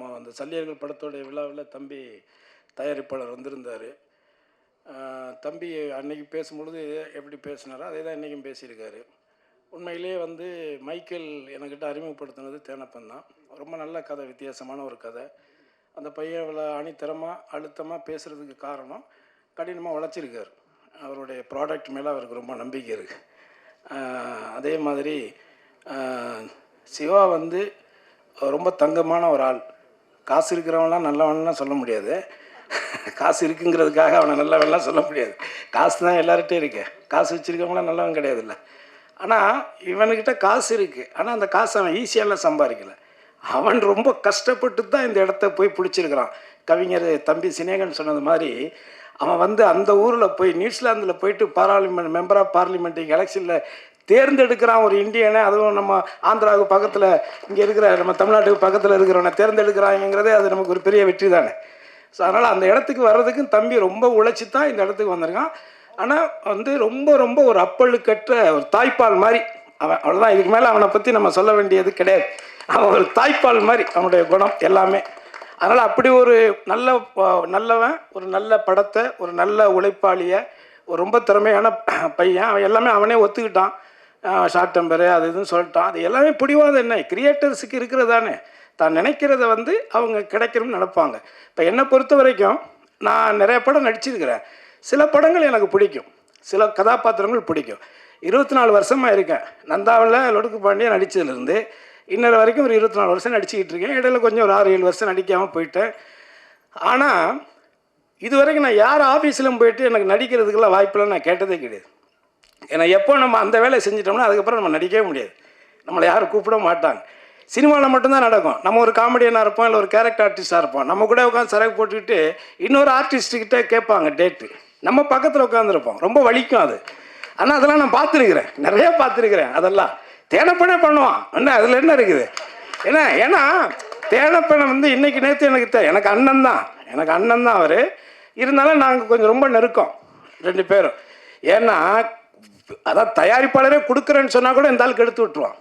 நம்ம அந்த சல்லியர்கள் படத்தோடைய விழாவில் தம்பி தயாரிப்பாளர் வந்திருந்தார். தம்பி அன்னைக்கு பேசும்பொழுது எப்படி பேசினாரோ அதே தான் இன்றைக்கும் பேசியிருக்காரு. உண்மையிலே வந்து மைக்கேல் என்கிட்ட அறிமுகப்படுத்தினது தேனப்பன் தான். ரொம்ப நல்ல கதை, வித்தியாசமான ஒரு கதை. அந்த பையன் இவ்வளோ அணித்தரமாக அழுத்தமாக பேசுகிறதுக்கு காரணம் கடினமாக உழைச்சிருக்கார். அவருடைய ப்ராடக்ட் மேலே அவருக்கு ரொம்ப நம்பிக்கை இருக்குது. அதே மாதிரி சிவா வந்து ரொம்ப தங்கமான ஒரு ஆள். காசு இருக்கிறவன்லாம் நல்லவன்லாம் சொல்ல முடியாது. காசு இருக்குங்கிறதுக்காக அவனை நல்லவன்லாம் சொல்ல முடியாது. காசு தான் எல்லார்கிட்டையும் இருக்கு. காசு வச்சுருக்கவங்களாம் நல்லவன் கிடையாதுல்ல. ஆனால் இவனுக்கிட்ட காசு இருக்குது. ஆனால் அந்த காசு அவன் ஈஸியாலாம் சம்பாதிக்கலை. அவன் ரொம்ப கஷ்டப்பட்டு தான் இந்த இடத்த போய் பிடிச்சிருக்கிறான். கவிஞர் தம்பி சினேகன் சொன்னது மாதிரி அவன் வந்து அந்த ஊரில் போய் நியூசிலாந்தில் போயிட்டு பார்லிமெண்ட் மெம்பர் ஆஃப் பார்லிமெண்ட் எலெக்ஷனில் தேர்ந்தெடுக்கிறான் ஒரு இந்தியனை. அதுவும் நம்ம ஆந்திராவுக்கு பக்கத்தில் இங்கே இருக்கிற நம்ம தமிழ்நாட்டுக்கு பக்கத்தில் இருக்கிறவனை தேர்ந்தெடுக்கிறாங்கிறதே அது நமக்கு ஒரு பெரிய வெற்றி தானே. ஸோ அதனால் அந்த இடத்துக்கு வர்றதுக்கும் தம்பி ரொம்ப உழைச்சி தான் இந்த இடத்துக்கு வந்திருக்கான். ஆனால் வந்து ரொம்ப ரொம்ப ஒரு அப்பழுக்கற்ற ஒரு தாய்ப்பால் மாதிரி அவன். அவ்வளோதான், இதுக்கு மேலே அவனை பற்றி நம்ம சொல்ல வேண்டியது கிடையாது. அவன் ஒரு தாய்ப்பால் மாதிரி அவனுடைய குணம் எல்லாமே. அதனால் அப்படி ஒரு நல்லவன், ஒரு நல்ல படத்தை, ஒரு நல்ல உழைப்பாளியை, ஒரு ரொம்ப திறமையான பையன். அவன் எல்லாமே அவனே ஒத்துக்கிட்டான். ஷார்ட் டெம்பரு அது இதுன்னு சொல்லிட்டான். அது எல்லாமே பிடிவாத என்ன கிரியேட்டர்ஸுக்கு இருக்கிறதானே. தான் நினைக்கிறத வந்து அவங்க கிடைக்கணும்னு நினைப்பாங்க. இப்போ என்னை பொறுத்த வரைக்கும் நான் நிறைய படம் நடிச்சிருக்கிறேன். சில படங்கள் எனக்கு பிடிக்கும், சில கதாபாத்திரங்கள் பிடிக்கும். 24 வருஷமாக இருக்கேன். நந்தாவில் லொடுக்கு பாண்டியன் நடித்ததுலேருந்து இன்னொரு வரைக்கும் ஒரு 24 வருஷம் நடிச்சுக்கிட்டு இருக்கேன். இடையில கொஞ்சம் ஒரு 6-7 வருஷம் நடிக்காமல் போயிட்டேன். ஆனால் இது வரைக்கும் நான் யார் ஆஃபீஸிலும் போயிட்டு எனக்கு நடிக்கிறதுக்கெல்லாம் வாய்ப்பெல்லாம் நான் கேட்டதே கிடையாது. ஏன்னா எப்போ நம்ம அந்த வேலையை செஞ்சிட்டோம்னா அதுக்கப்புறம் நம்ம நடிக்கவே முடியாது. நம்மளை யாரும் கூப்பிட மாட்டாங்க. சினிமாவில் மட்டும்தான் நடக்கும். நம்ம ஒரு காமெடியனாக இருப்போம், இல்லை ஒரு கேரக்டர் ஆர்டிஸ்டாக இருப்போம். நம்ம கூட உட்காந்து சரக்கு போட்டுக்கிட்டு இன்னொரு ஆர்டிஸ்ட்டுக்கிட்ட கேட்பாங்க டேட்டு. நம்ம பக்கத்தில் உட்காந்துருப்போம். ரொம்ப வலிக்கும் அது. ஆனால் அதெல்லாம் நான் பார்த்துருக்குறேன், நிறையா பார்த்துருக்குறேன். அதெல்லாம் தேனப்பனே பண்ணுவான். என்ன அதில் என்ன இருக்குது? ஏன்னா தேனப்பனை வந்து இன்றைக்கி நேற்று எனக்கு அண்ணன் தான் அவர். இருந்தாலும் நாங்கள் கொஞ்சம் ரொம்ப நெருக்கம் 2 பேரும். ஏன்னா அதான் தயாரிப்பாளரே கொடுக்குறேன்னு சொன்னால் கூட இந்த ஆளுக்கு எடுத்து விட்டுருவான்.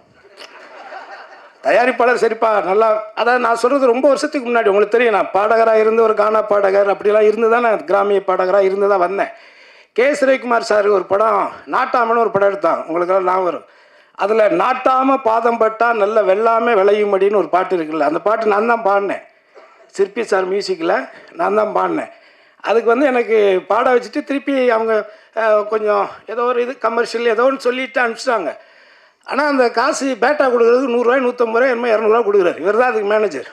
தயாரிப்பாளர் சரிப்பா நல்லா, அதாவது நான் சொல்கிறது ரொம்ப வருஷத்துக்கு முன்னாடி உங்களுக்கு தெரியும். நான் பாடகராக இருந்து ஒரு கானா பாடகர் அப்படிலாம் இருந்து தான் நான் கிராமிய பாடகராக இருந்து தான் வந்தேன். கே சுரேகுமார் சார் ஒரு படம் நாட்டாமன்னு ஒரு படம் எடுத்தாங்க, உங்களுக்கெல்லாம் நான் வரும். அதில் நாட்டாமல் பாதம் பட்டா நல்ல வெள்ளாமல் விளையும்படின்னு ஒரு பாட்டு இருக்குல்ல, அந்த பாட்டு நான் தான் பாடினேன். சிற்பி சார் மியூசிக்கில் நான் தான் பாடினேன். அதுக்கு வந்து எனக்கு பாட வச்சுட்டு திருப்பி அவங்க கொஞ்சம் ஏதோ ஒரு இது கமர்ஷியல் ஏதோ ஒன்று சொல்லிவிட்டு அனுப்பிச்சிட்டாங்க. ஆனால் அந்த காசு பேட்டா கொடுக்குறதுக்கு 100 ரூபாய் 150 ரூபாய் என்னமோ 200 ரூபா கொடுக்குறாரு. இவர் தான் அதுக்கு மேனேஜர்.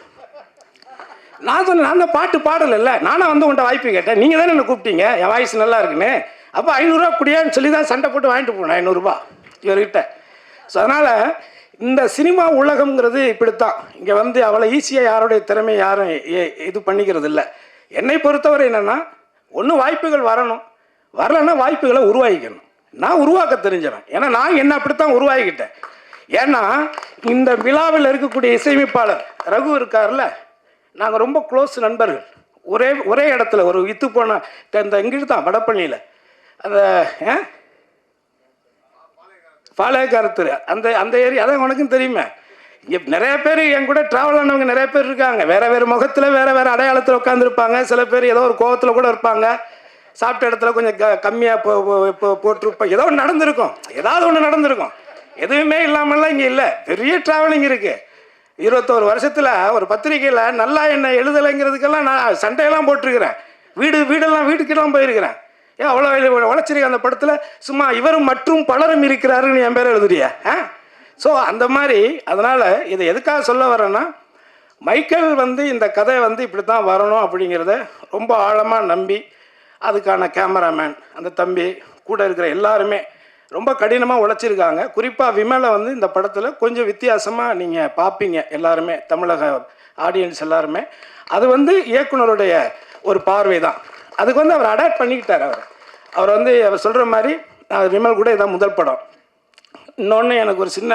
நான் சொன்னேன், நான் அந்த பாட்டு பாடலைல்ல, நானும் வந்து உன்ட்ட வாய்ப்பு கேட்டேன். நீங்கள் தானே என்னை கூப்பிட்டீங்க, என் வாய்ஸ் நல்லா இருக்குன்னு. அப்போ 500 ரூபா குடியான்னு சொல்லி தான் சண்டை போட்டு வாங்கிட்டு போனேன் 500 ரூபா இவர்கிட்ட. ஸோ அதனால் இந்த சினிமா உலகம்ங்கிறது இப்படித்தான். இங்கே வந்து அவ்வளோ ஈஸியாக யாருடைய திறமை யாரும் இது பண்ணிக்கிறது இல்லை. என்னை பொறுத்தவரை என்னென்னா, ஒன்று வாய்ப்புகள் வரலைன்னா வாய்ப்புகளை உருவாக்கிக்கணும். நான் உருவாக்க தெரிஞ்சவன். ஏன்னா நான் என்ன அப்படித்தான் உருவாக்கிட்டேன். ஏன்னா இந்த விழாவில் இருக்கக்கூடிய இசையமைப்பாளர் ரகு இருக்கார்ல, நாங்கள் ரொம்ப க்ளோஸ் நண்பர்கள். ஒரே இடத்துல ஒரு வித்து போன இந்த இங்கிட்டு தான் வடப்பள்ளியில் அந்த பாளையக்காரத்தூர் அந்த ஏரியா, அதான் உனக்கும் தெரியுமே. இங்கே நிறைய பேர் என் கூட ட்ராவல் ஆனவங்க நிறைய பேர் இருக்காங்க. வேறு முகத்தில் வேறு அடையாளத்தில் உட்காந்துருப்பாங்க. சில பேர் ஏதோ ஒரு கோவத்தில் கூட இருப்பாங்க. சாப்பிட்ட இடத்துல கொஞ்சம் கம்மியாக போட்டிருப்போம். ஏதோ ஒன்று நடந்திருக்கும், ஏதாவது ஒன்று நடந்திருக்கும். எதுவுமே இல்லாமல்லாம் இங்கே இல்லை. பெரிய ட்ராவலிங் இருக்குது. 21 வருஷத்தில் ஒரு பத்திரிக்கையில் நல்லா என்ன எழுதலைங்கிறதுக்கெல்லாம் நான் சண்டையெல்லாம் போட்டிருக்கிறேன். வீட்டுக்கெல்லாம் போயிருக்கிறேன். ஏன் அவ்வளோ உழைச்சிருக்கேன் அந்த படத்தில். சும்மா இவரும் மற்றும் பலரும் இருக்கிறாருன்னு என் பேர் எழுதுறியா? ஸோ அந்த மாதிரி. அதனால் இதை எதுக்காக சொல்ல வரேன்னா, மைக்கேல் வந்து இந்த கதை வந்து இப்படி தான் வரணும் அப்படிங்கிறத ரொம்ப ஆழமாக நம்பி அதுக்கான கேமராமேன் அந்த தம்பி கூட இருக்கிற எல்லாருமே ரொம்ப கடினமாக உழைச்சிருக்காங்க. குறிப்பாக விமலை வந்து இந்த படத்தில் கொஞ்சம் வித்தியாசமாக நீங்கள் பார்ப்பீங்க எல்லாருமே, தமிழக ஆடியன்ஸ் எல்லாருமே. அது வந்து இயக்குனருடைய ஒரு பார்வை தான். அதுக்கு வந்து அவர் அடாப்ட் பண்ணிக்கிட்டார். அவர் வந்து அவர் சொல்கிற மாதிரி விமல் கூட இதான் முதல் படம். இன்னொன்று எனக்கு ஒரு சின்ன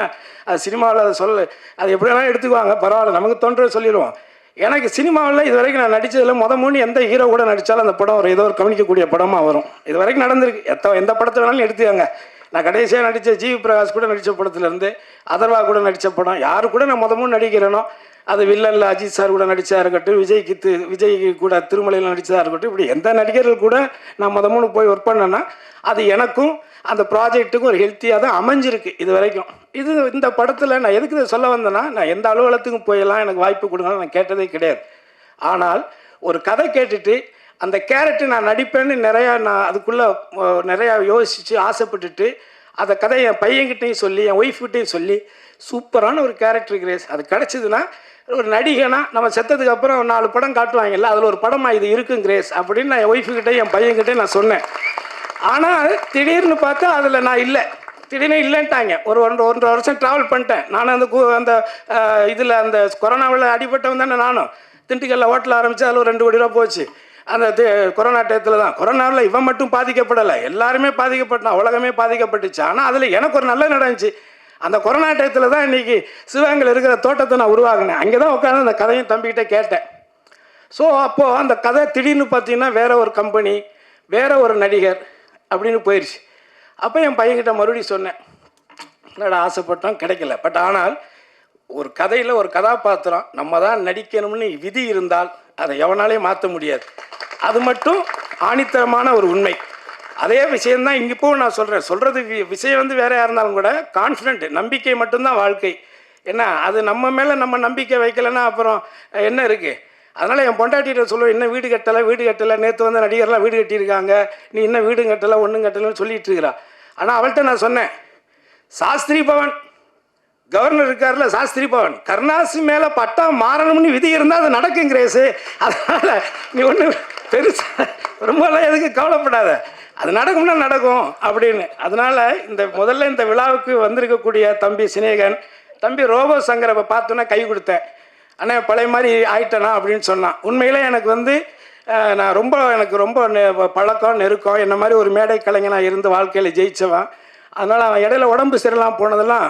அது சினிமாவில் அதை அது எப்படி வேணாலும் எடுத்துக்குவாங்க, பரவாயில்ல, நமக்கு தோன்றதை சொல்லிடுவோம். எனக்கு சினிமாவில் இது வரைக்கும் நான் நடித்ததில் மூணு எந்த ஹீரோ கூட நடித்தாலும் அந்த படம் ஒரு ஏதோ ஒரு கவனிக்கக்கூடிய படமாக வரும். இது வரைக்கும் நடந்திருக்கு. எந்த படத்தை வேணாலும் எடுத்துக்காங்க. நான் கடைசியாக நடித்த ஜிவி பிரகாஷ் கூட நடித்த படத்துலேருந்து அதர்வா கூட நடித்த படம், யாரு கூட நான் மூணு நடிக்கிறேனோ அது வில்லனில் அஜித் சார் கூட நடித்தா இருக்கட்டும், விஜய்க்கு கூட திருமலையில் நடித்ததாக இருக்கட்டும், இப்படி எந்த நடிகர்கள் கூட நான் மூணு போய் ஒர்க் பண்ணேன்னா அது எனக்கும் அந்த ப்ராஜெக்ட்டுக்கும் ஒரு ஹெல்த்தியாக தான் அமைஞ்சிருக்கு இது வரைக்கும். இந்த படத்தில் நான் எதுக்கு இதை சொல்ல வந்தேன்னா, நான் எந்த அலுவலகத்துக்கும் போயெல்லாம் எனக்கு வாய்ப்பு கொடுங்கன்னு நான் கேட்டதே கிடையாது. ஆனால் ஒரு கதை கேட்டுட்டு அந்த கேரக்டர் நான் நடிப்பேன்னு நான் அதுக்குள்ளே நிறையா யோசித்து ஆசைப்பட்டுட்டு அந்த கதையை என் பையன்கிட்டையும் சொல்லி என் ஒய்ஃப்கிட்டையும் சொல்லி சூப்பரான ஒரு கேரக்டர் கிரேஸ் அது கிடச்சிதுன்னா, ஒரு நடிகனா நம்ம செத்ததுக்கு அப்புறம் 4 படம் காட்டுவாங்கல்ல, அதில் ஒரு படமாக இது இருக்கும் கிரேஸ் அப்படின்னு நான் என் ஒய்ஃபுக்கிட்டே என் பையன்கிட்டே நான் சொன்னேன். ஆனால் திடீர்னு பார்த்தா அதில் நான் இல்லை, திடீர்னு இல்லைன்ட்டாங்க. ஒரு 1.5 வருஷம் ட்ராவல் பண்ணிட்டேன் நான். அந்த இதில் அந்த கொரோனாவில் அடிபட்டவன் தானே நானும். திண்டுக்கல்ல ஹோட்டல் ஆரம்பித்து அதில் ஒரு 2 கோடி ரூபா போச்சு அந்த கொரோனா டயத்தில் தான். கொரோனாவில் இவன் மட்டும் பாதிக்கப்படலை, எல்லாருமே பாதிக்கப்பட்டான், உலகமே பாதிக்கப்பட்டுச்சு. ஆனால் அதில் எனக்கு ஒரு நல்ல நடந்துச்சு. அந்த கொரோனா டயத்தில் தான் இன்றைக்கி சிவகங்கையில் இருக்கிற தோட்டத்தை நான் உருவாகினேன். அங்கே தான் உட்காந்து அந்த கதையும் தம்பிக்கிட்டே கேட்டேன். ஸோ அப்போது அந்த கதை திடீர்னு பார்த்தீங்கன்னா வேறு ஒரு கம்பெனி, வேறு ஒரு நடிகர் அப்படின்னு போயிடுச்சு. அப்போ என் பையன்கிட்ட மறுபடியும் சொன்னேன், என்னடா ஆசைப்பட்டோம் கிடைக்கல. பட் ஆனால் ஒரு கதையில் ஒரு கதாபாத்திரம் நம்ம தான் நடிக்கணும்னு விதி இருந்தால் அதை எவனாலையும் மாற்ற முடியாது. அது மட்டும் ஆணித்தரமான ஒரு உண்மை. அதே விஷயந்தான் இங்கே இப்போ நான் சொல்கிறது விஷயம் வந்து வேறு யார் இருந்தாலும் கூட கான்ஃபிடென்ட், நம்பிக்கை மட்டும்தான் வாழ்க்கை. ஏன்னா அது நம்ம மேலே நம்ம நம்பிக்கை வைக்கலைன்னா அப்புறம் என்ன இருக்குது. அதனால் என் பொண்டாட்டிகிட்ட சொல்லுவேன், இன்னும் வீடு கட்டலை, நேற்று வந்து நடிகர்லாம் வீடு கட்டியிருக்காங்க, நீ இன்னும் வீடும் கட்டலை ஒன்றும் கட்டலைன்னு சொல்லிகிட்டு இருக்கிறா. ஆனால் அவள்கிட்ட நான் சொன்னேன், சாஸ்திரி பவன் கவர்னர் இருக்கார்ல, சாஸ்திரி பவன் கருணாசி மேலே பட்டா மாறணும்னு விதி இருந்தால் அது நடக்கும் கிரேஸு. அதனால் நீ ஒன்று பெருசாக ரொம்பலாம் எதுக்கு கவலைப்படாத, அது நடக்கும்னா நடக்கும் அப்படின்னு. அதனால் முதல்ல இந்த விழாவுக்கு வந்திருக்கக்கூடிய தம்பி சினேகன், தம்பி ரோபோ சங்கரை பார்த்தோன்னா கை கொடுத்தேன். அண்ணா பழைய மாதிரி ஆயிட்டேனா அப்படின்னு சொன்னான். உண்மையிலே எனக்கு வந்து எனக்கு ரொம்ப பழக்கம் நெருக்கம், என்ன மாதிரி ஒரு மேடை கலைஞனாக இருந்து வாழ்க்கையில் ஜெயித்தவன். அதனால் அவன் இடையில உடம்பு சரியில்லாமல் போனதெல்லாம்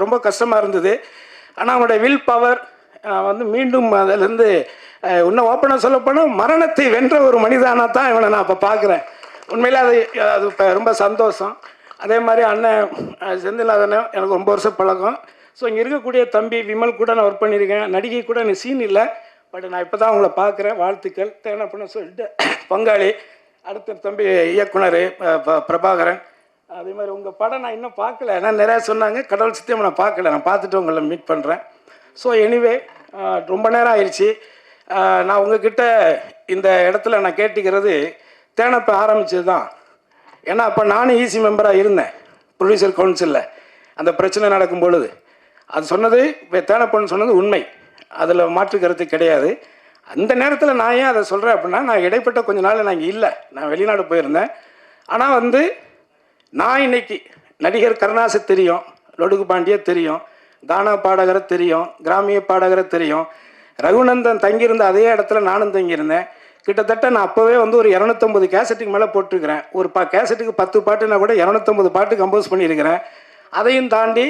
ரொம்ப கஷ்டமாக இருந்தது. ஆனால் அவனுடைய வில் பவர் வந்து மீண்டும் அதிலேருந்து இன்னும் ஓப்பனாக சொல்லப்போனால் மரணத்தை வென்ற ஒரு மனிதனாக தான் இவனை நான் இப்போ பார்க்குறேன். உண்மையிலே அது இப்போ ரொம்ப சந்தோஷம். அதே மாதிரி அண்ணன் செந்திலாதனன் எனக்கு ரொம்ப வருஷம் பழக்கம். ஸோ இங்கே இருக்கக்கூடிய தம்பி விமல் கூட நான் ஒர்க் பண்ணியிருக்கேன். நடிகை கூட எனக்கு சீன் இல்லை, பட் நான் இப்போ தான் அவங்கள பார்க்குறேன். வாழ்த்துக்கள் தேவை பண்ண சொல்லிட்டு பங்காளி. அடுத்த தம்பி இயக்குனர் பிரபாகரன். அதே மாதிரி உங்கள் படம் நான் இன்னும் பார்க்கல, ஏன்னா நிறையா சொன்னாங்க, கடவுள் சித்தியம் நான் பார்க்கல, நான் பார்த்துட்டு உங்களை மீட் பண்ணுறேன். ஸோ எனிவே ரொம்ப நேரம் ஆயிடுச்சு. நான் உங்ககிட்ட இந்த இடத்துல நான் கேட்டுக்கிறது, தேனப்போ ஆரம்பித்தது தான். ஏன்னா அப்போ நானும் ஈசி மெம்பராக இருந்தேன் ப்ரொடியூசர் கவுன்சிலில். அந்த பிரச்சனை நடக்கும் பொழுது அது சொன்னது தேனப்பன்னு சொன்னது உண்மை, அதில் மாற்று கருத்து கிடையாது. அந்த நேரத்தில் நான் ஏன் அதை சொல்கிறேன் அப்படின்னா, நான் இடைப்பட்ட கொஞ்ச நாள் நான் இங்கே இல்லை, நான் வெளிநாடு போயிருந்தேன். ஆனால் வந்து நான் இன்னைக்கு நடிகர் கருணாசை தெரியும், லொடுகு பாண்டியை தெரியும், கானா பாடகரை தெரியும், கிராமிய பாடகரை தெரியும், ரகுநந்தன் தங்கியிருந்த அதே இடத்துல நானும் தங்கியிருந்தேன். கிட்டத்தட்ட நான் அப்போவே வந்து ஒரு 250 கேசட்டுக்கு மேலே போட்டிருக்கிறேன். ஒரு கேசட்டுக்கு 10 பாட்டுனா கூட 250 பாட்டு கம்போஸ் பண்ணியிருக்கிறேன். அதையும் தாண்டி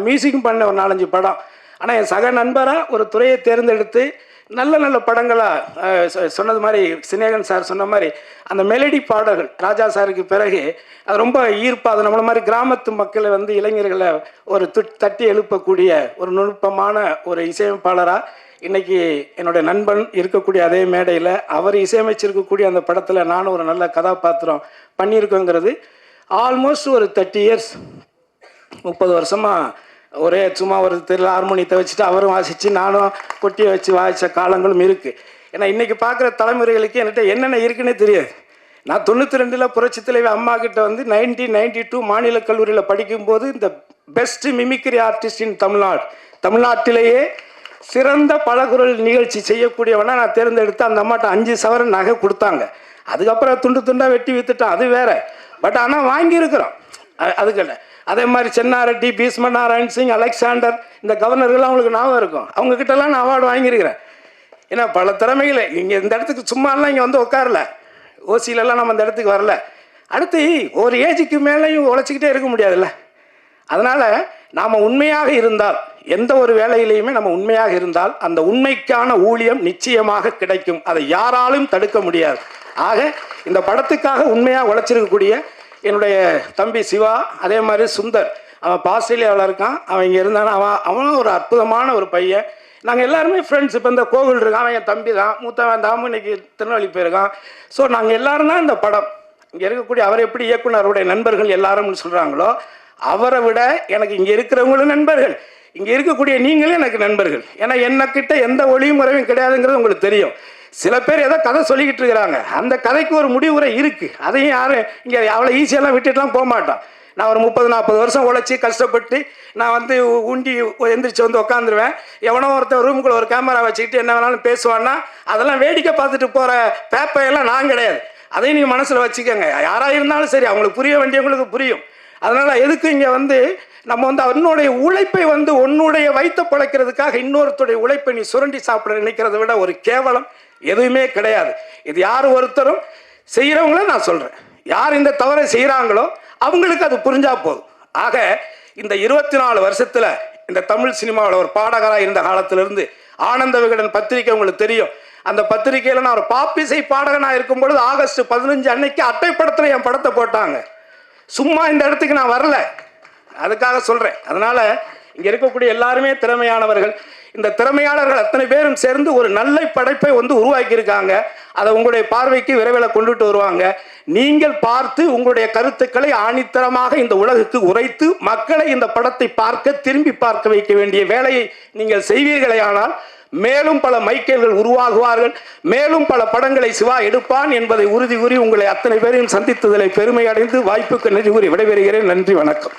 மியூசிக்கும் பண்ண ஒரு 4-5 படம். ஆனால் என் சக நண்பராக ஒரு துறையை தேர்ந்தெடுத்து நல்ல படங்களாக சொன்னது மாதிரி சினேகன் சார் சொன்ன மாதிரி அந்த மெலடி பாடல்கள் ராஜா சாருக்கு பிறகு அது ரொம்ப ஈர்ப்பாக, அது நம்மள மாதிரி கிராமத்து மக்களை வந்து இளைஞர்களை ஒரு தட்டி எழுப்பக்கூடிய ஒரு நுட்பமான ஒரு இசையமைப்பாளராக இன்றைக்கி என்னுடைய நண்பன் இருக்கக்கூடிய அதே மேடையில் அவர் இசையமைச்சிருக்கக்கூடிய அந்த படத்தில் நானும் ஒரு நல்ல கதாபாத்திரம் பண்ணியிருக்கோங்கிறது ஆல்மோஸ்ட் ஒரு 30 இயர்ஸ் 30 வருஷமாக ஒரே சும்மா ஒரு தெரியல ஹார்மோனியத்தை வச்சுட்டு அவரும் வாசித்து நானும் கொட்டியை வச்சு வாசித்த காலங்களும் இருக்குது. ஏன்னா இன்றைக்கி பார்க்குற தலைமுறைகளுக்கு என்கிட்ட என்னென்ன இருக்குன்னே தெரியாது. நான் 92 புரட்சி தலைவி அம்மா கிட்ட வந்து 1992 மாநில கல்லூரியில் படிக்கும்போது இந்த பெஸ்ட் மிமிக்ரி ஆர்டிஸ்ட் இன் தமிழ்நாட்டிலேயே சிறந்த பலகுரல் நிகழ்ச்சி செய்யக்கூடியவனா நான் தேர்ந்தெடுத்து அந்த அம்மாட்ட 5 சவரன் நகை கொடுத்தாங்க. அதுக்கப்புறம் துண்டாக வெட்டி வித்துட்டோம், அது வேற. பட் ஆனால் வாங்கியிருக்கிறோம் அதுக்கல்ல. அதே மாதிரி சென்னாரெட்டி, பீஷ்ம நாராயண் சிங், அலெக்சாண்டர், இந்த கவர்னர்கள்லாம் அவங்களுக்கு ஞாபகம் இருக்கும். அவங்கக்கிட்டலாம் நான் அவார்டு வாங்கியிருக்கிறேன். ஏன்னா பல திறமைகளை இங்கே இந்த இடத்துக்கு சும்மாலாம் இங்கே வந்து உட்காரல, ஓசியிலலாம் நம்ம இந்த இடத்துக்கு வரல. அடுத்து ஒரு ஏஜுக்கு மேலேயும் உழைச்சிக்கிட்டே இருக்க முடியாதுல்ல. அதனால் நாம் உண்மையாக இருந்தால், எந்த ஒரு வேலையிலையுமே நம்ம உண்மையாக இருந்தால் அந்த உண்மைக்கான ஊழியம் நிச்சயமாக கிடைக்கும். அதை யாராலும் தடுக்க முடியாது. ஆக இந்த படத்துக்காக உண்மையாக உழைச்சிருக்கக்கூடிய என்னுடைய தம்பி சிவா, அதே மாதிரி சுந்தர், அவன் ஆஸ்திரேலியாவில் இருக்கான், அவன் இங்கே இருந்தானா அவனும் ஒரு அற்புதமான ஒரு பையன். நாங்கள் எல்லாருமே ஃப்ரெண்ட்ஸ். இப்போ இந்த கோவில் இருக்கான், அவன் என் தம்பி தான், மூத்தவன் தாமு இன்னைக்கு திருநெல்வேலி போயிருக்கான். ஸோ நாங்கள் எல்லாரும் தான் இந்த படம். இங்கே இருக்கக்கூடிய அவர் எப்படி இயக்குனருடைய நண்பர்கள் எல்லாரும்னு சொல்கிறாங்களோ, அவரை விட எனக்கு இங்கே இருக்கிறவங்களும் நண்பர்கள், இங்கே இருக்கக்கூடிய நீங்களும் எனக்கு நண்பர்கள். ஏன்னா என்னக்கிட்ட எந்த ஒளியும் முறையும் கிடையாதுங்கிறது உங்களுக்கு தெரியும். சில பேர் ஏதோ கதை சொல்லிக்கிட்டு இருக்கிறாங்க, அந்த கதைக்கு ஒரு முடிவுரை இருக்குது. அதையும் யாரும் இங்கே அவ்வளோ ஈஸியெல்லாம் விட்டுட்டுலாம் போக மாட்டான். நான் ஒரு 30-40 வருஷம் உழைச்சி கஷ்டப்பட்டு நான் வந்து உண்டி எந்திரிச்சு வந்து உட்காந்துருவேன். எவனோ ஒருத்தர் ரூமுக்குள்ள ஒரு கேமரா வச்சுக்கிட்டு என்ன வேணாலும் பேசுவான்னா அதெல்லாம் வேடிக்கை பார்த்துட்டு போகிற பேப்பையெல்லாம் நான் கிடையாது. அதையும் நீங்கள் மனசில் வச்சுக்கோங்க. யாராக இருந்தாலும் சரி, அவங்களுக்கு புரிய வேண்டியவங்களுக்கு புரியும். அதனால் எதுக்கு இங்கே வந்து நம்ம வந்து அவனுடைய உழைப்பை வந்து உன்னுடைய வைத்த பிழைக்கிறதுக்காக இன்னொருத்தருடைய உழைப்பை நீ சுரண்டி சாப்பிட நினைக்கிறத விட ஒரு கேவலம் எதுவுமே கிடையாது. இது யார் ஒருத்தரும் செய்கிறவங்கள நான் சொல்கிறேன். யார் இந்த தவறை செய்கிறாங்களோ அவங்களுக்கு அது புரிஞ்சா போதும். ஆக இந்த 24 வருஷத்தில் இந்த தமிழ் சினிமாவில் ஒரு பாடகராக இருந்த காலத்திலிருந்து ஆனந்த விகடன் பத்திரிக்கை உங்களுக்கு தெரியும். அந்த பத்திரிகையில் நான் ஒரு பாப்பிசை பாடகனாக இருக்கும் பொழுது ஆகஸ்ட் 15 அன்னைக்கு அட்டைப்படத்தில் என் படத்தை போட்டாங்க. சும்மா இந்த இடத்துக்கு நான் வரல, அதுக்காக சொல்கிறேன். அதனால் இங்கே இருக்கக்கூடிய எல்லாருமே திறமையானவர்கள். இந்த திறமையாளர்கள் அத்தனை பேரும் சேர்ந்து ஒரு நல்ல படைப்பை வந்து உருவாக்கியிருக்காங்க. அதை உங்களுடைய பார்வைக்கு விரைவில் கொண்டுட்டு வருவாங்க. நீங்கள் பார்த்து உங்களுடைய கருத்துக்களை ஆணித்தரமாக இந்த உலகுக்கு உரைத்து மக்களை இந்த படத்தை பார்க்க திரும்பி பார்க்க வைக்க வேண்டிய வேலையை நீங்கள் செய்வீர்களேயானால் மேலும் பல மைக்கேல்கள் உருவாகுவார்கள், மேலும் பல படங்களை சிவா எடுப்பான் என்பதை உறுதி கூறி உங்களை அத்தனை பேரையும் சந்தித்ததில் பெருமை அடைந்து வாய்ப்புக்கு நன்றி கூறி விடைபெறுகிறேன். நன்றி, வணக்கம்.